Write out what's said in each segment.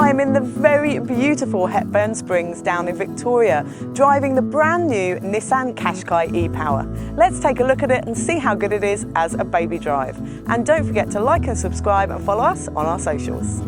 I am in the very beautiful Hepburn Springs down in Victoria, driving the brand new Nissan Qashqai e-Power. Let's take a look at it and see how good it is as a baby drive. And don't forget to like and subscribe and follow us on our socials.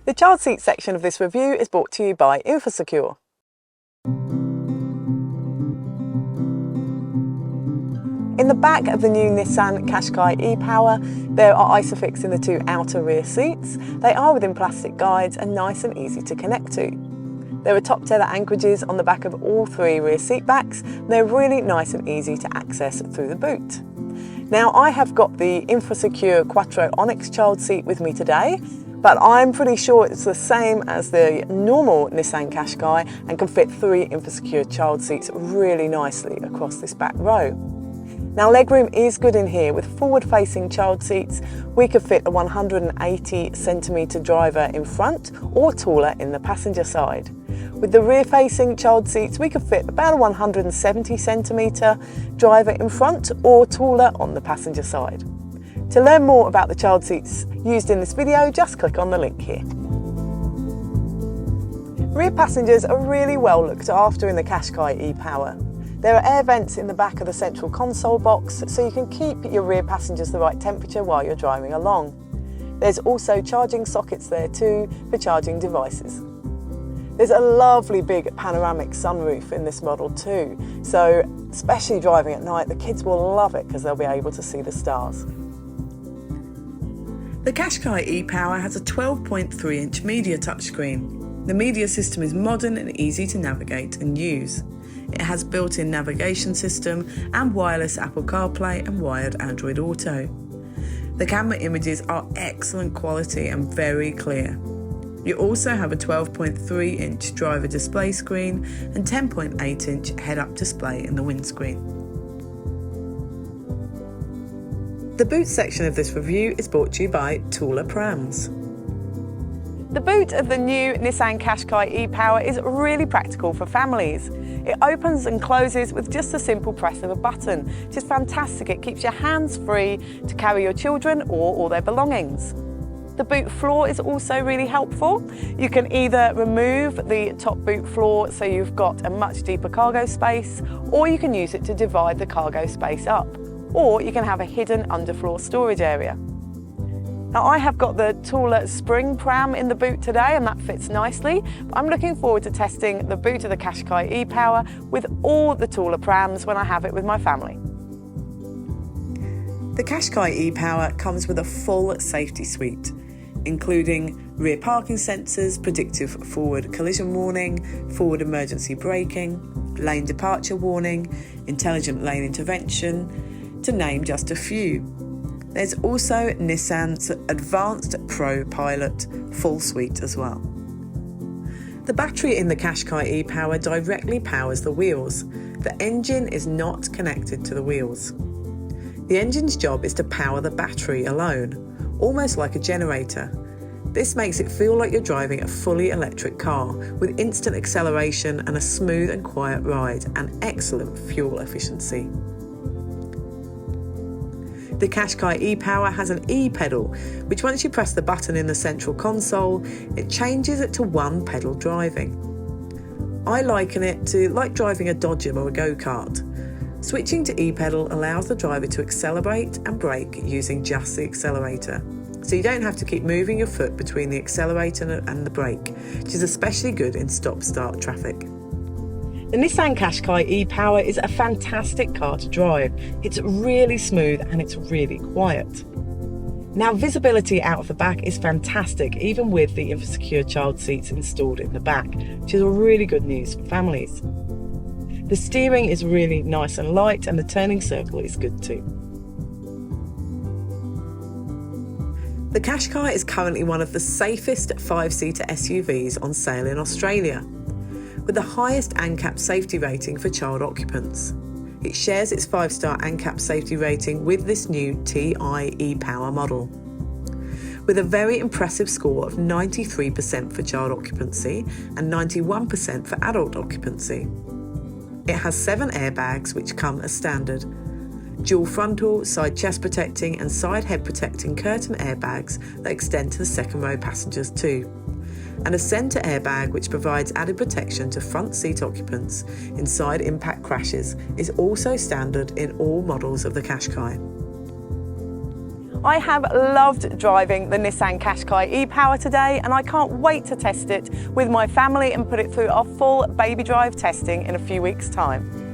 The child seat section of this review is brought to you by Secure. In the back of the new Nissan Qashqai e-Power, there are Isofix in the two outer rear seats. They are within plastic guides and nice and easy to connect to. There are top tether anchorages on the back of all three rear seat backs. They're really nice and easy to access through the boot. Now, I have got the Secure Quattro Onyx child seat with me today, but I'm pretty sure it's the same as the normal Nissan Qashqai and can fit three Secure child seats really nicely across this back row. Now, legroom is good in here. With forward-facing child seats, we could fit a 180cm driver in front or taller in the passenger side. With the rear-facing child seats, we could fit about a 170cm driver in front or taller on the passenger side. To learn more about the child seats used in this video, just click on the link here. Rear passengers are really well looked after in the Qashqai e-Power. There are air vents in the back of the central console box, so you can keep your rear passengers the right temperature while you're driving along. There's also charging sockets there too for charging devices. There's a lovely big panoramic sunroof in this model too, so especially driving at night, the kids will love it because they'll be able to see the stars. The Qashqai e-Power has a 12.3-inch media touchscreen. The media system is modern and easy to navigate and use. It has built-in navigation system and wireless Apple CarPlay and wired Android Auto. The camera images are excellent quality and very clear. You also have a 12.3-inch driver display screen and 10.8-inch head-up display in the windscreen. The boot section of this review is brought to you by Prams. The boot of the new Nissan Qashqai e-Power is really practical for families. It opens and closes with just a simple press of a button, which is fantastic. It keeps your hands free to carry your children or all their belongings. The boot floor is also really helpful. You can either remove the top boot floor so you've got a much deeper cargo space, or you can use it to divide the cargo space up. Or you can have a hidden underfloor storage area. Now, I have got the taller spring pram in the boot today and that fits nicely. I'm looking forward to testing the boot of the Qashqai e-Power with all the taller prams when I have it with my family. The Qashqai e-Power comes with a full safety suite, including rear parking sensors, predictive forward collision warning, forward emergency braking, lane departure warning, intelligent lane intervention, to name just a few. There's also Nissan's Advanced Pro Pilot full suite as well. The battery in the Qashqai e-Power directly powers the wheels. The engine is not connected to the wheels. The engine's job is to power the battery alone, almost like a generator. This makes it feel like you're driving a fully electric car with instant acceleration and a smooth and quiet ride and excellent fuel efficiency. The Qashqai e-Power has an e-pedal, which once you press the button in the central console, it changes it to one pedal driving. I liken it to like driving a Dodger or a go-kart. Switching to e-pedal allows the driver to accelerate and brake using just the accelerator. So you don't have to keep moving your foot between the accelerator and the brake, which is especially good in stop-start traffic. The Nissan Qashqai e-Power is a fantastic car to drive. It's really smooth and it's really quiet. Now, visibility out of the back is fantastic, even with the Secure child seats installed in the back, which is really good news for families. The steering is really nice and light and the turning circle is good too. The Qashqai is currently one of the safest 5-seater SUVs on sale in Australia. with the highest ANCAP safety rating for child occupants. It shares its 5-star ANCAP safety rating with this new TI e-Power model. With a very impressive score of 93% for child occupancy and 91% for adult occupancy. It has 7 airbags which come as standard. Dual frontal, side chest protecting and side head protecting curtain airbags that extend to the second row passengers too. And a centre airbag which provides added protection to front seat occupants in side impact crashes is also standard in all models of the Qashqai. I have loved driving the Nissan Qashqai e-Power today, and I can't wait to test it with my family and put it through our full baby drive testing in a few weeks' time.